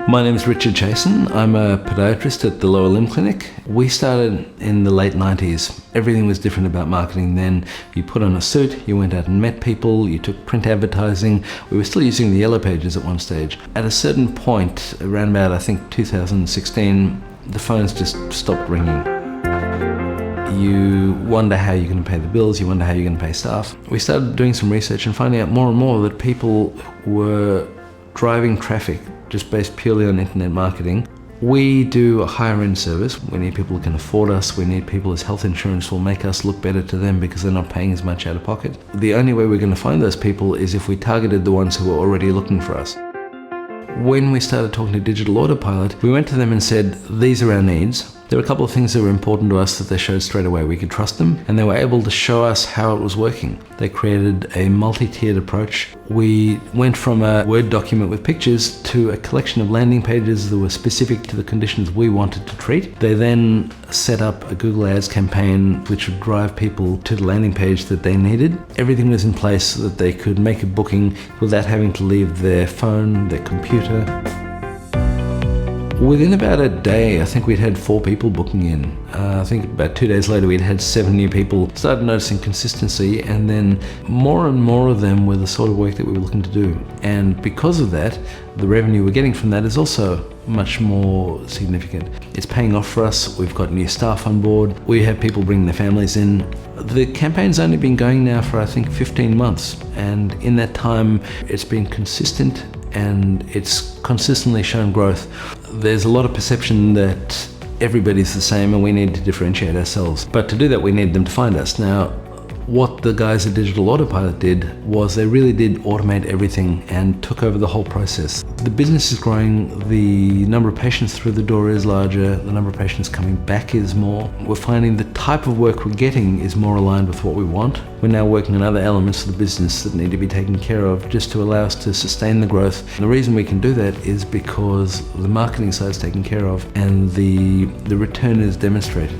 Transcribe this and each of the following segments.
My name is Richard Chasen. I'm a podiatrist at the Lower Limb Clinic. We started in the late 90s. Everything was different about marketing then. You put on a suit, you went out and met people, you took print advertising. We were still using the yellow pages at one stage. At a certain point, around about I think 2016, the phones just stopped ringing. You wonder how you're going to pay the bills, you wonder how you're going to pay staff. We started doing some research and finding out more and more that people were driving traffic just based purely on internet marketing. We do a higher end service. We need people who can afford us. We need people whose health insurance will make us look better to them because they're not paying as much out of pocket. The only way we're going to find those people is if we targeted the ones who were already looking for us. When we started talking to Digital Autopilot, we went to them and said, these are our needs. There were a couple of things that were important to us that they showed straight away. We could trust them, and they were able to show us how it was working. They created a multi-tiered approach. We went from a Word document with pictures to a collection of landing pages that were specific to the conditions we wanted to treat. They then set up a Google Ads campaign which would drive people to the landing page that they needed. Everything was in place so that they could make a booking without having to leave their phone, their computer. Within about a day, I think we'd had 4 people booking in. I think about 2 days later, we'd had 7 new people. Started noticing consistency, and then more and more of them were the sort of work that we were looking to do. And because of that, the revenue we're getting from that is also much more significant. It's paying off for us. We've got new staff on board. We have people bringing their families in. The campaign's only been going now for, I think, 15 months. And in that time, it's been consistent and it's consistently shown growth. There's a lot of perception that everybody's the same and we need to differentiate ourselves. But to do that, we need them to find us. Now, what the guys at Digital Autopilot did was they really did automate everything and took over the whole process. The business is growing, the number of patients through the door is larger, the number of patients coming back is more. We're finding the type of work we're getting is more aligned with what we want. We're now working on other elements of the business that need to be taken care of just to allow us to sustain the growth. And the reason we can do that is because the marketing side is taken care of and the return is demonstrated.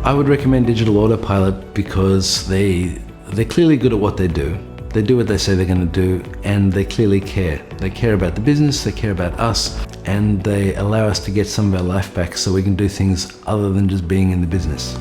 I would recommend Digital Autopilot because they're clearly good at what they do. They do what they say they're going to do, and they clearly care. They care about the business, they care about us, and they allow us to get some of our life back so we can do things other than just being in the business.